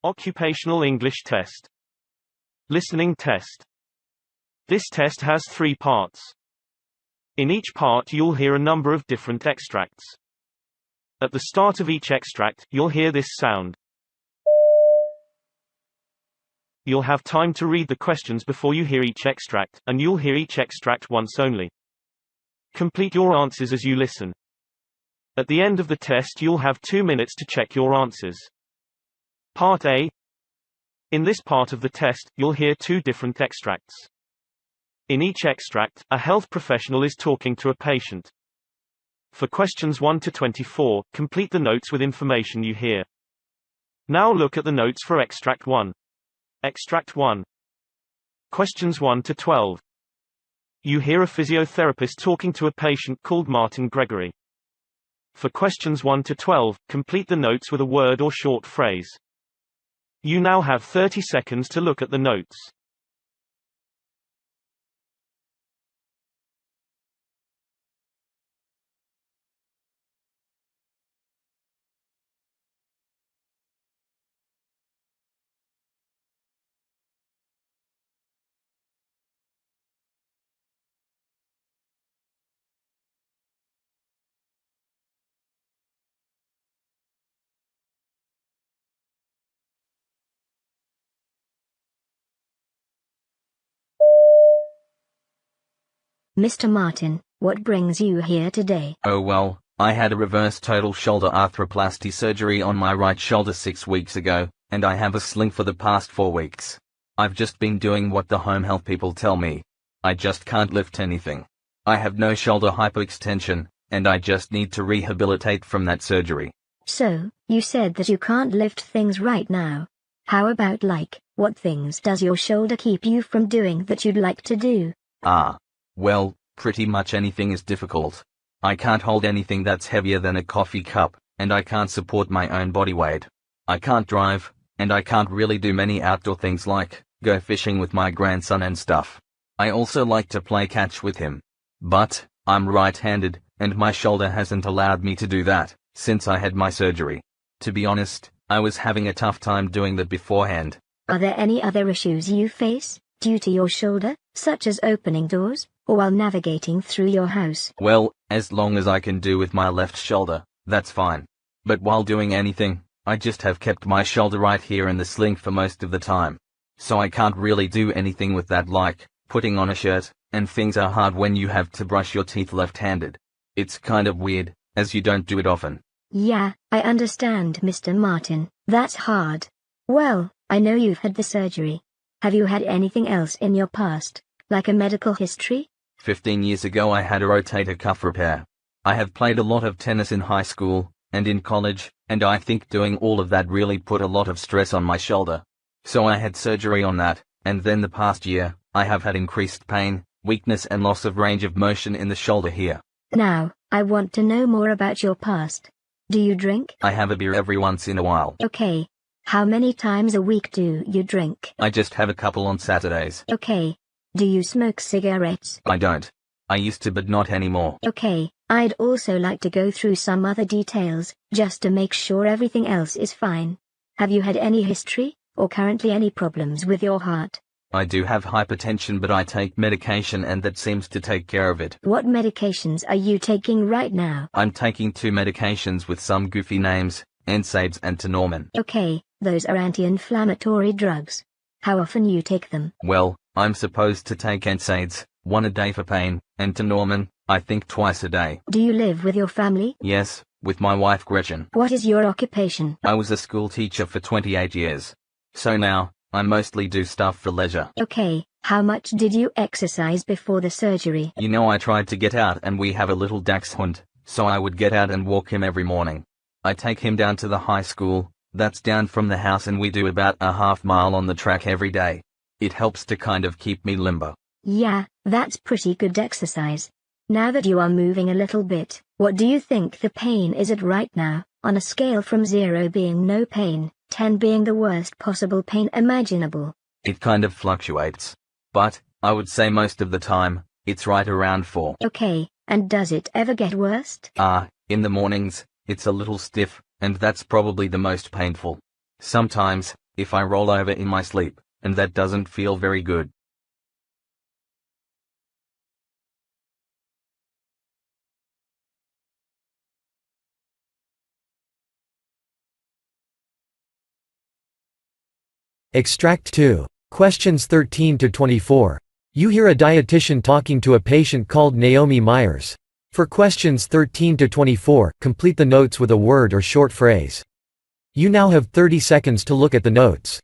Occupational English Test. Listening Test. This test has 3 parts. In each part you'll hear a number of different extracts. At the start of each extract, you'll hear this sound. You'll have time to read the questions before you hear each extract, and you'll hear each extract once only. Complete your answers as you listen. At the end of the test you'll have 2 minutes to check your answers. Part A. In this part of the test, you'll hear 2 different extracts. In each extract, a health professional is talking to a patient. For questions 1 to 24, complete the notes with information you hear. Now look at the notes for Extract 1. Extract 1. Questions 1 to 12. You hear a physiotherapist talking to a patient called Martin Gregory. For questions 1 to 12, complete the notes with a word or short phrase. You now have 30 seconds to look at the notes. Mr. Martin, what brings you here today? Oh well, I had a reverse total shoulder arthroplasty surgery on my right shoulder 6 weeks ago, and I have a sling for the past 4 weeks. I've just been doing what the home health people tell me. I just can't lift anything. I have no shoulder hypoextension, and I just need to rehabilitate from that surgery. So, you said that you can't lift things right now. How about what things does your shoulder keep you from doing that you'd like to do? Well, pretty much anything is difficult. I can't hold anything that's heavier than a coffee cup, and I can't support my own body weight. I can't drive, and I can't really do many outdoor things like go fishing with my grandson and stuff. I also like to play catch with him. But I'm right-handed, and my shoulder hasn't allowed me to do that since I had my surgery. To be honest, I was having a tough time doing that beforehand. Are there any other issues you face due to your shoulder, such as opening doors, or while navigating through your house? Well, as long as I can do with my left shoulder, that's fine. But while doing anything, I just have kept my shoulder right here in the sling for most of the time. So I can't really do anything with that, like putting on a shirt, and things are hard when you have to brush your teeth left-handed. It's kind of weird, as you don't do it often. Yeah, I understand, Mr. Martin. That's hard. Well, I know you've had the surgery. Have you had anything else in your past, like a medical history? 15 years ago I had a rotator cuff repair. I have played a lot of tennis in high school, and in college, and I think doing all of that really put a lot of stress on my shoulder. So I had surgery on that, and then the past year, I have had increased pain, weakness and loss of range of motion in the shoulder here. Now, I want to know more about your past. Do you drink? I have a beer every once in a while. Okay. How many times a week do you drink? I just have a couple on Saturdays. Okay. Do you smoke cigarettes? I don't. I used to, but not anymore. Okay, I'd also like to go through some other details, just to make sure everything else is fine. Have you had any history, or currently any problems with your heart? I do have hypertension, but I take medication and that seems to take care of it. What medications are you taking right now? I'm taking 2 medications with some goofy names, NSAIDs and Tenormin. Okay, those are anti-inflammatory drugs. How often you take them? Well, I'm supposed to take NSAIDs, 1 a day for pain, and Tenormin, I think twice a day. Do you live with your family? Yes, with my wife Gretchen. What is your occupation? I was a school teacher for 28 years. So now, I mostly do stuff for leisure. Okay, how much did you exercise before the surgery? You know, I tried to get out, and we have a little dachshund, so I would get out and walk him every morning. I take him down to the high school, that's down from the house, and we do about a half mile on the track every day. It helps to kind of keep me limber. Yeah, that's pretty good exercise. Now that you are moving a little bit, what do you think the pain is at right now, on a scale from 0 being no pain, 10 being the worst possible pain imaginable? It kind of fluctuates. But, I would say most of the time, it's right around 4. Okay, and does it ever get worse? In the mornings, it's a little stiff, and that's probably the most painful. Sometimes, if I roll over in my sleep, and that doesn't feel very good. Extract 2. Questions 13 to 24. You hear a dietitian talking to a patient called Naomi Myers. For questions 13 to 24, complete the notes with a word or short phrase. You now have 30 seconds to look at the notes.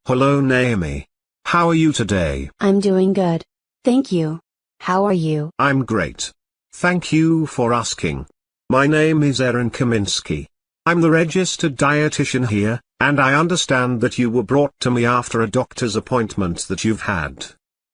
Hello Naomi. How are you today? I'm doing good. Thank you. How are you? I'm great. Thank you for asking. My name is Aaron Kaminsky. I'm the registered dietitian here, and I understand that you were brought to me after a doctor's appointment that you've had.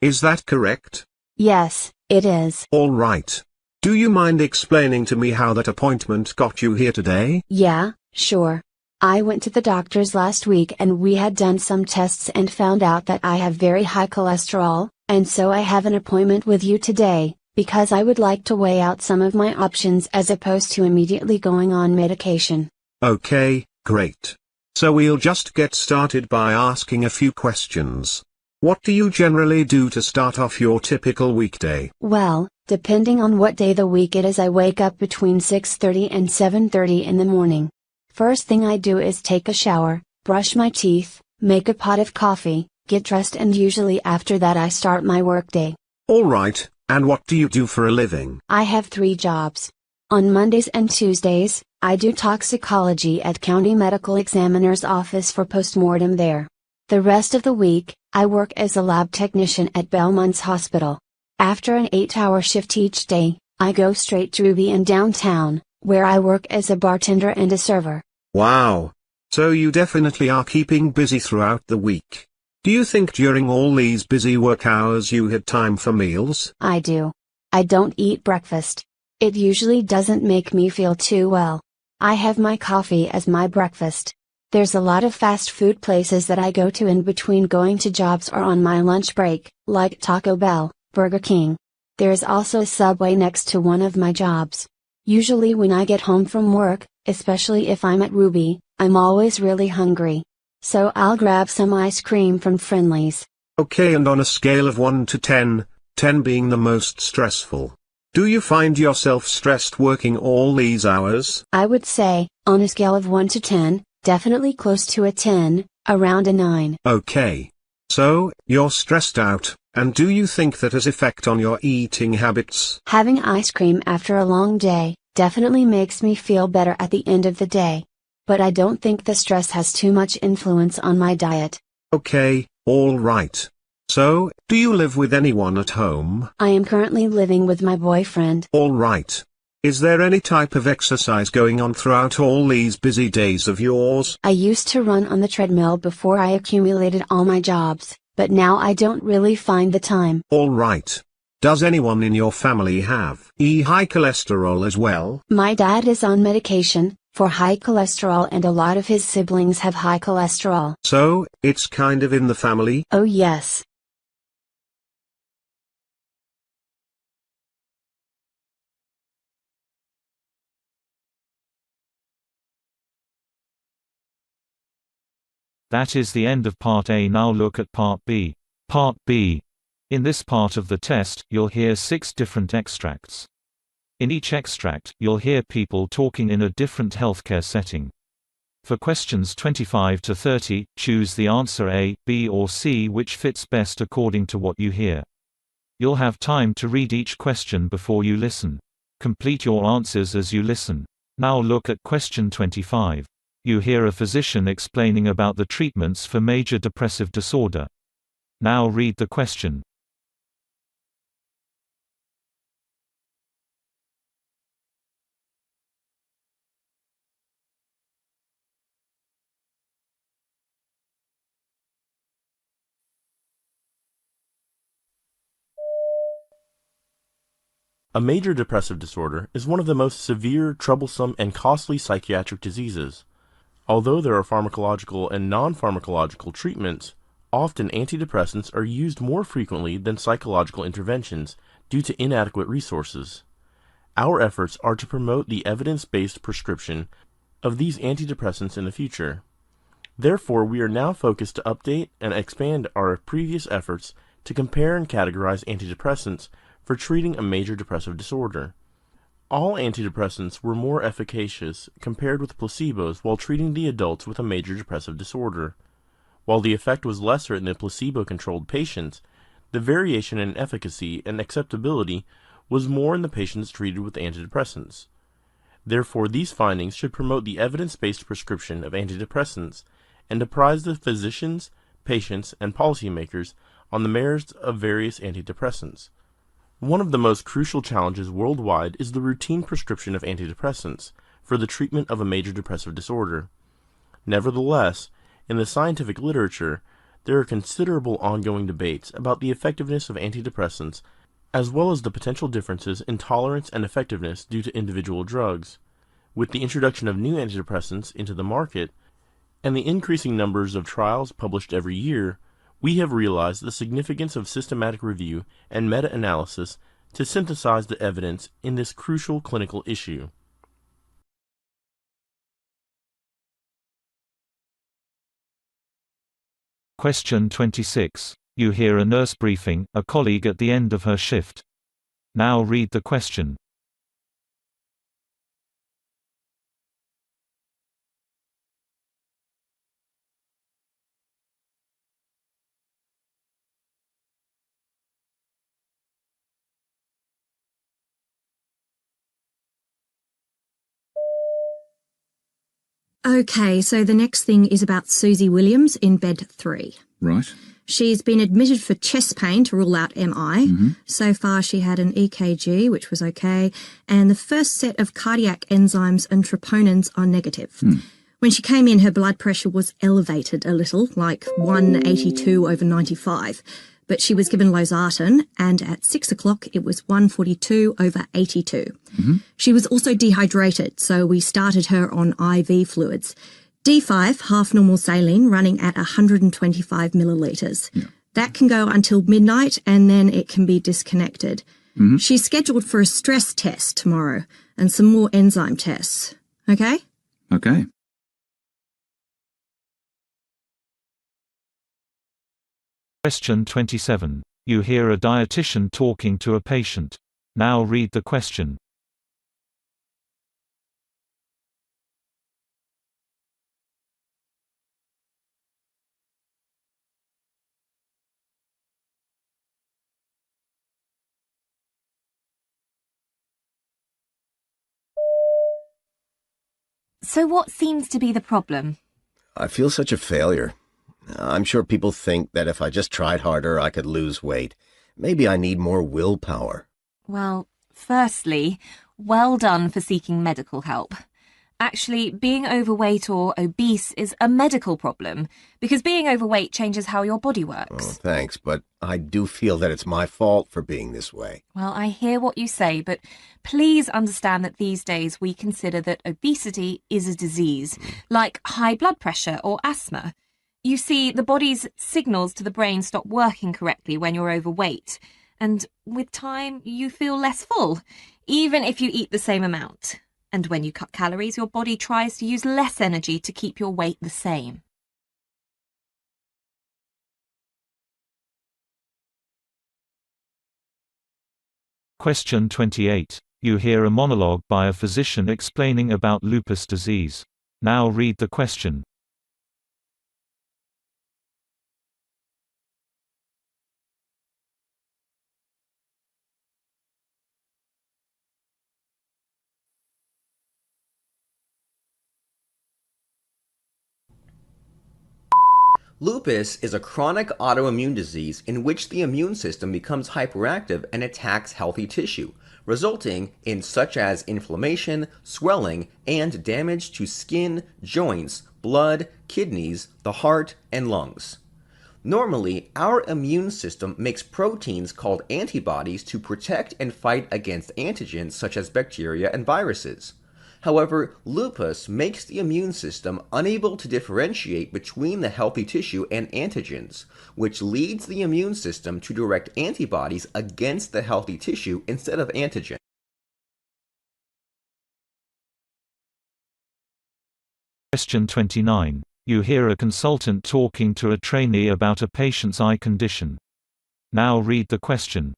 Is that correct? Yes, it is. All right. Do you mind explaining to me how that appointment got you here today? Yeah, sure. I went to the doctor's last week and we had done some tests and found out that I have very high cholesterol, and so I have an appointment with you today, because I would like to weigh out some of my options as opposed to immediately going on medication. Okay, great. So we'll just get started by asking a few questions. What do you generally do to start off your typical weekday? Well, depending on what day of the week it is, I wake up between 6:30 and 7:30 in the morning. First thing I do is take a shower, brush my teeth, make a pot of coffee, get dressed, and usually after that I start my workday. All right, and what do you do for a living? I have 3 jobs. On Mondays and Tuesdays, I do toxicology at County Medical Examiner's Office for postmortem there. The rest of the week, I work as a lab technician at Belmont's Hospital. After an 8-hour shift each day, I go straight to Ruby in downtown, where I work as a bartender and a server. Wow. So you definitely are keeping busy throughout the week. Do you think during all these busy work hours you had time for meals? I do. I don't eat breakfast. It usually doesn't make me feel too well. I have my coffee as my breakfast. There's a lot of fast food places that I go to in between going to jobs or on my lunch break, like Taco Bell, Burger King. There is also a Subway next to one of my jobs. Usually when I get home from work, especially if I'm at Ruby, I'm always really hungry. So I'll grab some ice cream from Friendly's. Okay, and on a scale of 1 to 10, 10 being the most stressful, do you find yourself stressed working all these hours? I would say, on a scale of 1 to 10, definitely close to a 10, around a 9. Okay. So, you're stressed out, and do you think that has effect on your eating habits? Having ice cream after a long day definitely makes me feel better at the end of the day. But I don't think the stress has too much influence on my diet. Okay, all right. So, do you live with anyone at home? I am currently living with my boyfriend. All right. Is there any type of exercise going on throughout all these busy days of yours? I used to run on the treadmill before I accumulated all my jobs, but now I don't really find the time. All right. Does anyone in your family have high cholesterol as well? My dad is on medication for high cholesterol, and a lot of his siblings have high cholesterol. So, it's kind of in the family? Oh yes. That is the end of Part A. Now look at Part B. Part B. In this part of the test, you'll hear 6 different extracts. In each extract, you'll hear people talking in a different healthcare setting. For questions 25 to 30, choose the answer A, B or C which fits best according to what you hear. You'll have time to read each question before you listen. Complete your answers as you listen. Now look at question 25. You hear a physician explaining about the treatments for major depressive disorder. Now read the question. A major depressive disorder is one of the most severe, troublesome, and costly psychiatric diseases. Although there are pharmacological and non-pharmacological treatments, often antidepressants are used more frequently than psychological interventions due to inadequate resources. Our efforts are to promote the evidence-based prescription of these antidepressants in the future. Therefore, we are now focused to update and expand our previous efforts to compare and categorize antidepressants for treating a major depressive disorder. All antidepressants were more efficacious compared with placebos while treating the adults with a major depressive disorder. While the effect was lesser in the placebo-controlled patients, the variation in efficacy and acceptability was more in the patients treated with antidepressants. Therefore, these findings should promote the evidence-based prescription of antidepressants and apprise the physicians, patients, and policymakers on the merits of various antidepressants. One of the most crucial challenges worldwide is the routine prescription of antidepressants for the treatment of a major depressive disorder. Nevertheless, in the scientific literature, there are considerable ongoing debates about the effectiveness of antidepressants as well as the potential differences in tolerance and effectiveness due to individual drugs. With the introduction of new antidepressants into the market and the increasing numbers of trials published every year, we have realized the significance of systematic review and meta-analysis to synthesize the evidence in this crucial clinical issue. Question 26. You hear a nurse briefing a colleague at the end of her shift. Now read the question. Okay, so the next thing is about Susie Williams in bed 3. Right. She's been admitted for chest pain to rule out MI. So far she had an EKG, which was okay, and the first set of cardiac enzymes and troponins are negative. When she came in, her blood pressure was elevated a little, like 182/95, but she was given losartan, and at 6 o'clock it was 142/82. She was also dehydrated, so we started her on IV fluids. D5, half normal saline, running at 125 millilitres. That can go until midnight, and then it can be disconnected. She's scheduled for a stress test tomorrow, and some more enzyme tests. Okay? Okay. Question 27. You hear a dietitian talking to a patient. Now read the question. So what seems to be the problem? I feel such a failure. I'm sure people think that if I just tried harder, I could lose weight. Maybe I need more willpower. Well, firstly, well done for seeking medical help. Actually, being overweight or obese is a medical problem, because being overweight changes how your body works. Oh, thanks, but I do feel that it's my fault for being this way. Well, I hear what you say, but please understand that these days we consider that obesity is a disease, like high blood pressure or asthma. You see, the body's signals to the brain stop working correctly when you're overweight, and with time you feel less full, even if you eat the same amount. And when you cut calories, your body tries to use less energy to keep your weight the same. Question 28. You hear a monologue by a physician explaining about lupus disease. Now read the question. Lupus is a chronic autoimmune disease in which the immune system becomes hyperactive and attacks healthy tissue, resulting in such as inflammation, swelling, and damage to skin, joints, blood, kidneys, the heart, and lungs. Normally, our immune system makes proteins called antibodies to protect and fight against antigens such as bacteria and viruses. However, lupus makes the immune system unable to differentiate between the healthy tissue and antigens, which leads the immune system to direct antibodies against the healthy tissue instead of antigen. Question 29. You hear a consultant talking to a trainee about a patient's eye condition. Now read the question.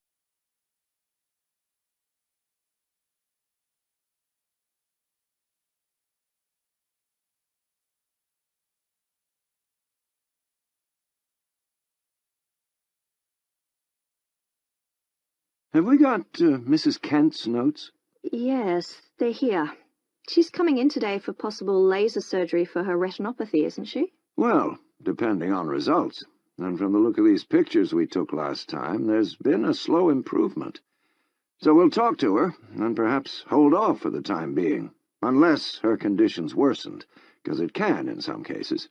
Have we got Mrs. Kent's notes? Yes, they're here. She's coming in today for possible laser surgery for her retinopathy, isn't she? Well, depending on results. And from the look of these pictures we took last time, there's been a slow improvement. So we'll talk to her, and perhaps hold off for the time being. Unless her condition's worsened, because it can in some cases.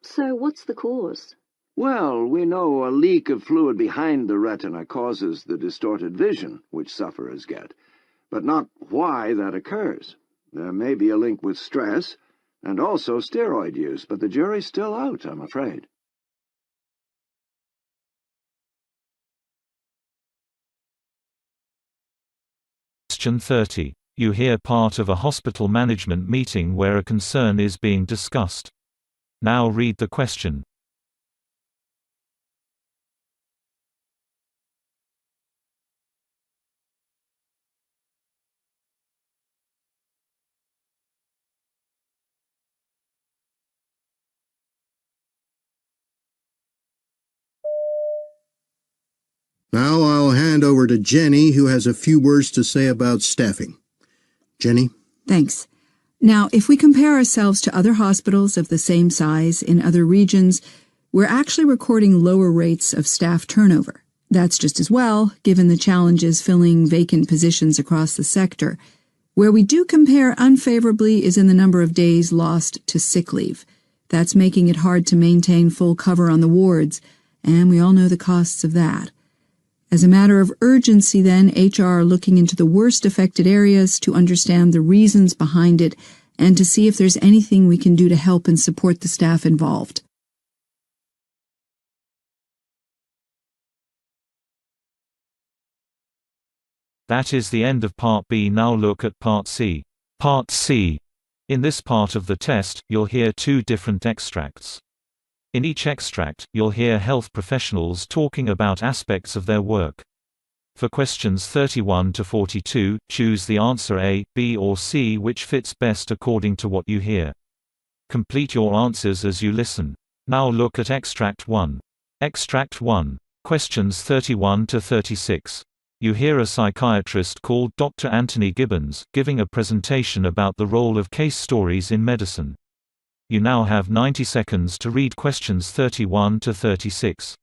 So what's the cause? Well, we know a leak of fluid behind the retina causes the distorted vision which sufferers get, but not why that occurs. There may be a link with stress, and also steroid use, but the jury's still out, I'm afraid. Question 30. You hear part of a hospital management meeting where a concern is being discussed. Now read the question. Now I'll hand over to Jenny, who has a few words to say about staffing. Jenny? Thanks. Now, if we compare ourselves to other hospitals of the same size in other regions, we're actually recording lower rates of staff turnover. That's just as well, given the challenges filling vacant positions across the sector. Where we do compare unfavorably is in the number of days lost to sick leave. That's making it hard to maintain full cover on the wards, and we all know the costs of that. As a matter of urgency, then, HR are looking into the worst affected areas to understand the reasons behind it and to see if there's anything we can do to help and support the staff involved. That is the end of Part B. Now look at Part C. Part C. In this part of the test, you'll hear two different extracts. In each extract, you'll hear health professionals talking about aspects of their work. For questions 31 to 42, choose the answer A, B or C which fits best according to what you hear. Complete your answers as you listen. Now look at Extract 1. Extract 1. Questions 31 to 36. You hear a psychiatrist called Dr. Anthony Gibbons giving a presentation about the role of case stories in medicine. You now have 90 seconds to read questions 31 to 36.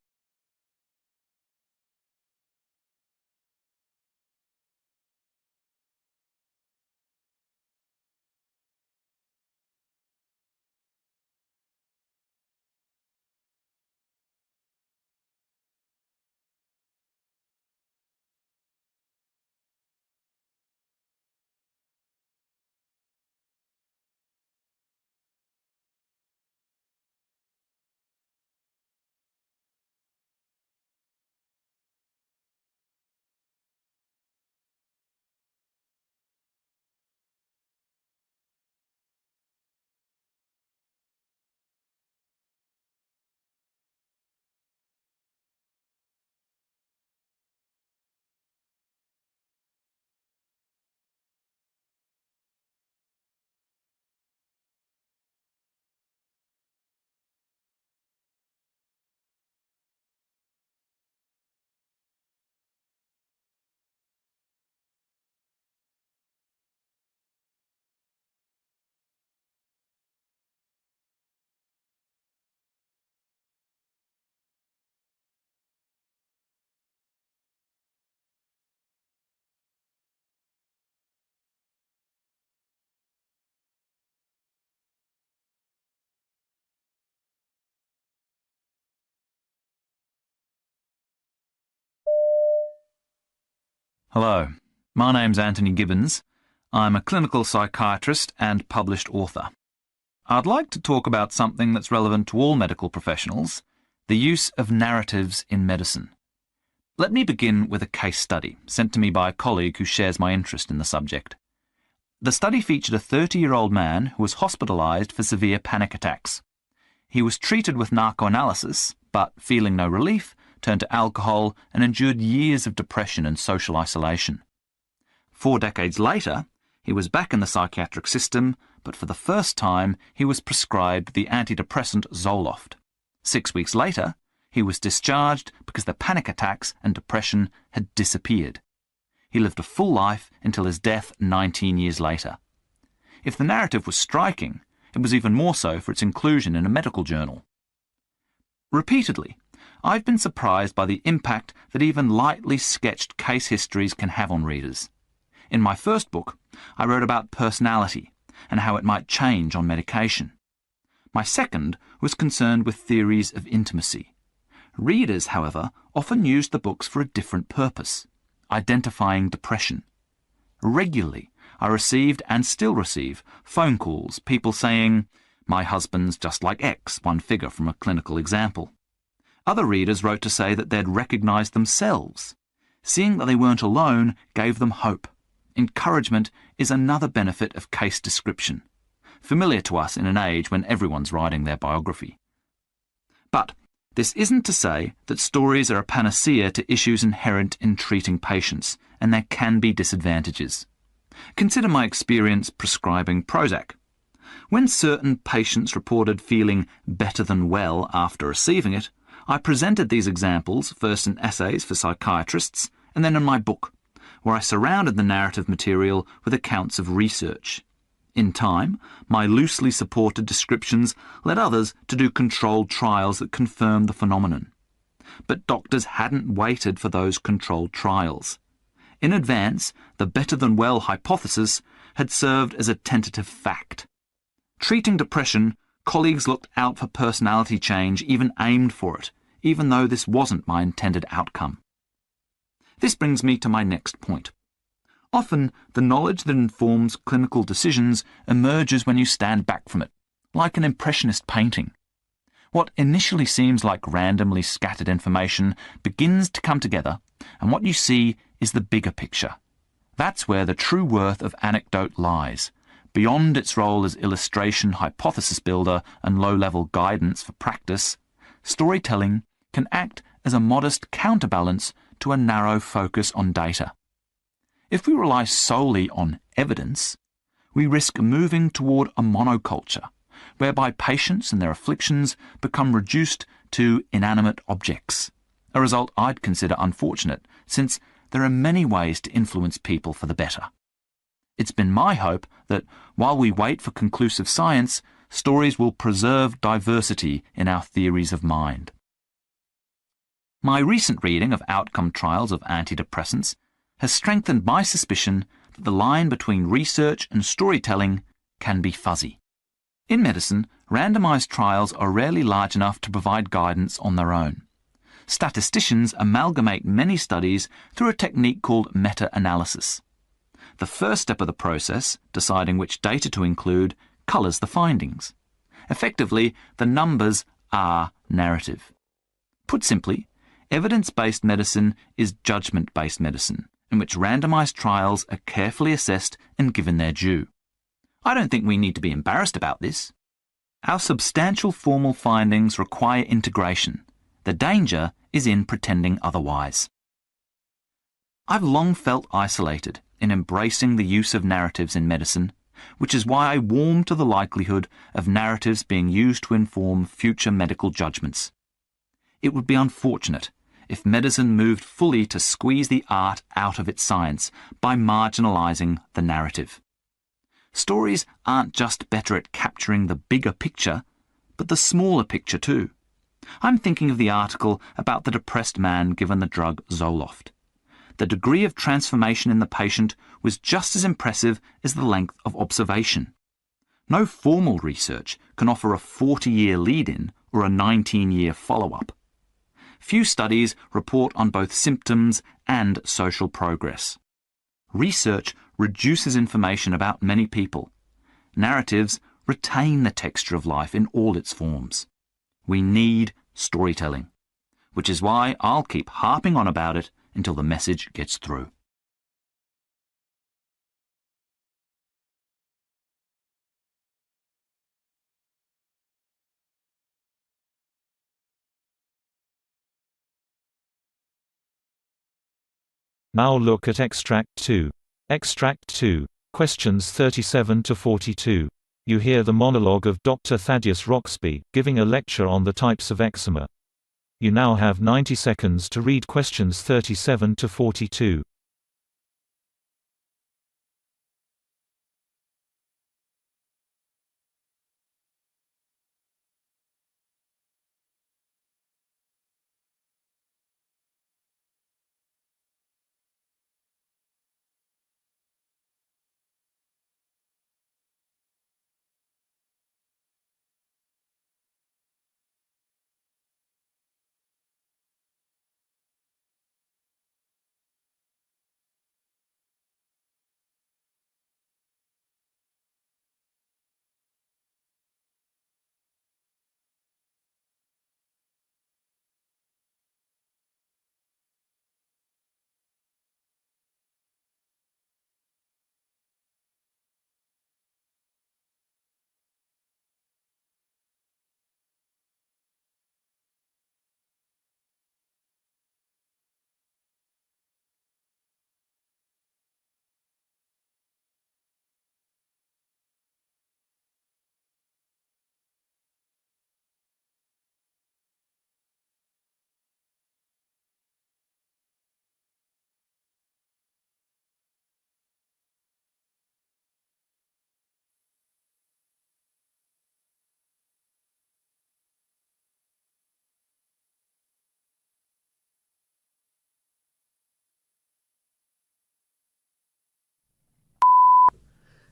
Hello, my name's Anthony Gibbons. I'm a clinical psychiatrist and published author. I'd like to talk about something that's relevant to all medical professionals, the use of narratives in medicine. Let me begin with a case study sent to me by a colleague who shares my interest in the subject. The study featured a 30-year-old man who was hospitalized for severe panic attacks. He was treated with narcoanalysis, but feeling no relief, turned to alcohol and endured years of depression and social isolation. 4 decades later, he was back in the psychiatric system, but for the first time he was prescribed the antidepressant Zoloft. 6 weeks later, he was discharged because the panic attacks and depression had disappeared. He lived a full life until his death 19 years later. If the narrative was striking, it was even more so for its inclusion in a medical journal. Repeatedly, I've been surprised by the impact that even lightly sketched case histories can have on readers. In my first book, I wrote about personality and how it might change on medication. My second was concerned with theories of intimacy. Readers, however, often used the books for a different purpose, identifying depression. Regularly, I received and still receive phone calls, people saying, "My husband's just like X," one figure from a clinical example. Other readers wrote to say that they'd recognised themselves. Seeing that they weren't alone gave them hope. Encouragement is another benefit of case description, familiar to us in an age when everyone's writing their biography. But this isn't to say that stories are a panacea to issues inherent in treating patients, and there can be disadvantages. Consider my experience prescribing Prozac. When certain patients reported feeling better than well after receiving it, I presented these examples first in essays for psychiatrists and then in my book, where I surrounded the narrative material with accounts of research. In time, my loosely supported descriptions led others to do controlled trials that confirmed the phenomenon. But doctors hadn't waited for those controlled trials. In advance, the better-than-well hypothesis had served as a tentative fact. Treating depression, colleagues looked out for personality change, even aimed for it, even though this wasn't my intended outcome. This brings me to my next point. Often, the knowledge that informs clinical decisions emerges when you stand back from it, like an impressionist painting. What initially seems like randomly scattered information begins to come together, and what you see is the bigger picture. That's where the true worth of anecdote lies. Beyond its role as illustration, hypothesis builder, and low-level guidance for practice, storytelling can act as a modest counterbalance to a narrow focus on data. If we rely solely on evidence, we risk moving toward a monoculture, whereby patients and their afflictions become reduced to inanimate objects, a result I'd consider unfortunate, since there are many ways to influence people for the better. It's been my hope that, while we wait for conclusive science, stories will preserve diversity in our theories of mind. My recent reading of outcome trials of antidepressants has strengthened my suspicion that the line between research and storytelling can be fuzzy. In medicine, randomized trials are rarely large enough to provide guidance on their own. Statisticians amalgamate many studies through a technique called meta-analysis. The first step of the process, deciding which data to include, colours the findings. Effectively, the numbers are narrative. Put simply, evidence-based medicine is judgment-based medicine, in which randomized trials are carefully assessed and given their due. I don't think we need to be embarrassed about this. Our substantial formal findings require integration. The danger is in pretending otherwise. I've long felt isolated in embracing the use of narratives in medicine, which is why I warm to the likelihood of narratives being used to inform future medical judgments. It would be unfortunate if medicine moved fully to squeeze the art out of its science by marginalizing the narrative. Stories aren't just better at capturing the bigger picture, but the smaller picture too. I'm thinking of the article about the depressed man given the drug Zoloft. The degree of transformation in the patient was just as impressive as the length of observation. No formal research can offer a 40-year lead-in or a 19-year follow-up. Few studies report on both symptoms and social progress. Research reduces information about many people. Narratives retain the texture of life in all its forms. We need storytelling, which is why I'll keep harping on about it until the message gets through. Now look at Extract 2. Extract 2. Questions 37 to 42. You hear the monologue of Dr. Thaddeus Roxby, giving a lecture on the types of eczema. You now have 90 seconds to read questions 37 to 42.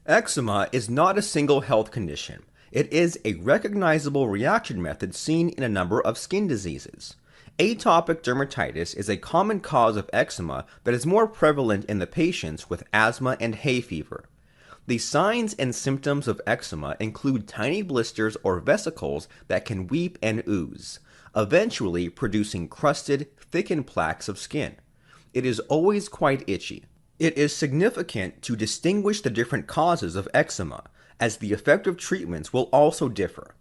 Eczema is not a single health condition. It is a recognizable reaction method seen in a number of skin diseases. Atopic dermatitis is a common cause of eczema that is more prevalent in the patients with asthma and hay fever. The signs and symptoms of eczema include tiny blisters or vesicles that can weep and ooze, eventually producing crusted, thickened plaques of skin. It is always quite itchy. It is significant to distinguish the different causes of eczema, as the effective treatments will also differ.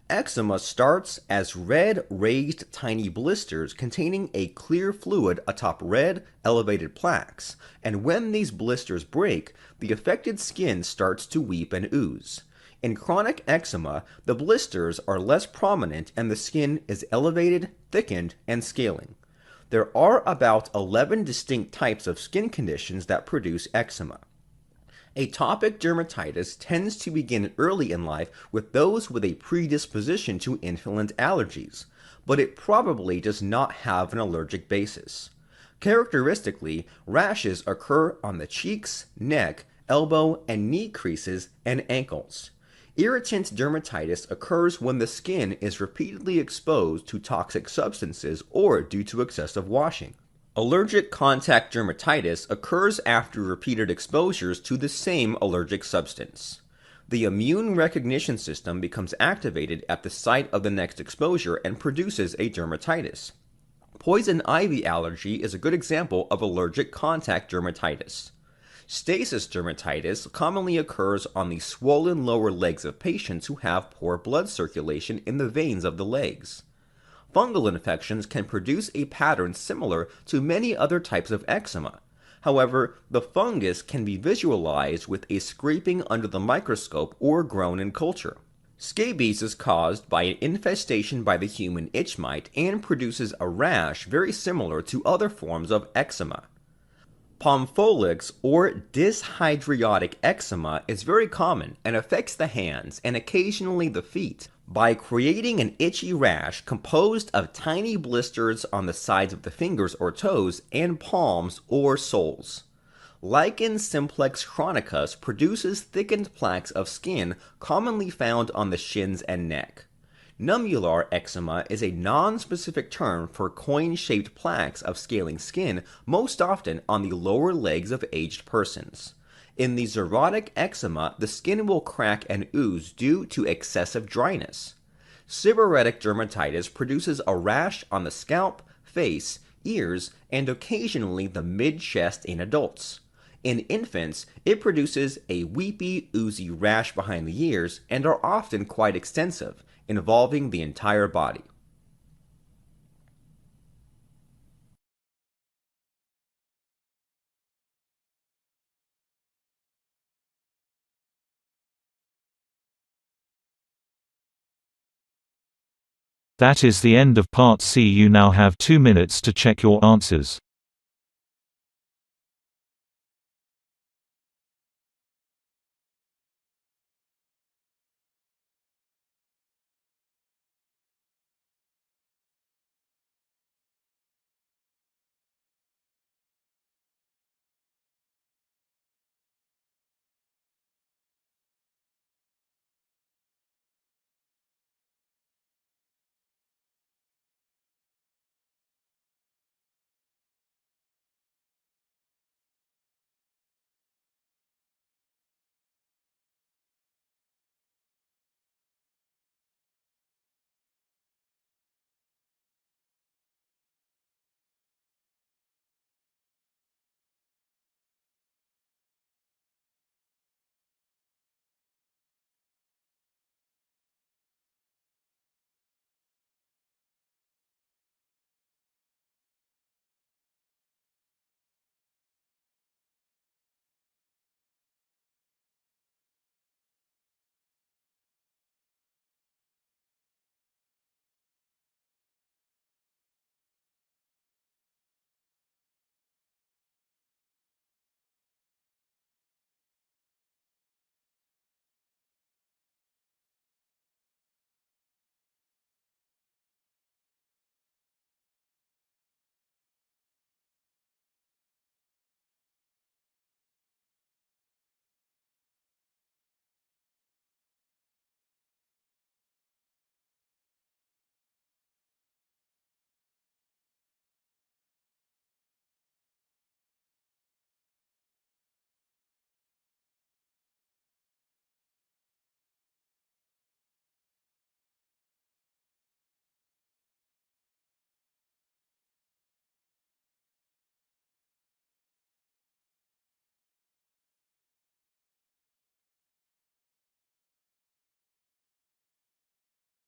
Eczema starts as red, raised tiny blisters containing a clear fluid atop red, elevated plaques, and when these blisters break, the affected skin starts to weep and ooze. In chronic eczema, the blisters are less prominent and the skin is elevated, thickened, and scaling. There are about 11 distinct types of skin conditions that produce eczema. Atopic dermatitis tends to begin early in life with those with a predisposition to influent allergies, but it probably does not have an allergic basis. Characteristically, rashes occur on the cheeks, neck, elbow, and knee creases, and ankles. Irritant dermatitis occurs when the skin is repeatedly exposed to toxic substances or due to excessive washing. Allergic contact dermatitis occurs after repeated exposures to the same allergic substance. The immune recognition system becomes activated at the site of the next exposure and produces a dermatitis. Poison ivy allergy is a good example of allergic contact dermatitis. Stasis dermatitis commonly occurs on the swollen lower legs of patients who have poor blood circulation in the veins of the legs. Fungal infections can produce a pattern similar to many other types of eczema. However, the fungus can be visualized with a scraping under the microscope or grown in culture. Scabies is caused by an infestation by the human itch mite and produces a rash very similar to other forms of eczema. Pompholyx or dyshydriotic eczema is very common and affects the hands and occasionally the feet by creating an itchy rash composed of tiny blisters on the sides of the fingers or toes and palms or soles. Lichen simplex chronicus produces thickened plaques of skin commonly found on the shins and neck. Numbular eczema is a non-specific term for coin-shaped plaques of scaling skin, most often on the lower legs of aged persons. In the xerotic eczema, the skin will crack and ooze due to excessive dryness. Seborrheic dermatitis produces a rash on the scalp, face, ears, and occasionally the mid-chest in adults. In infants, it produces a weepy, oozy rash behind the ears and are often quite extensive, involving the entire body. That is the end of Part C. You now have 2 minutes to check your answers.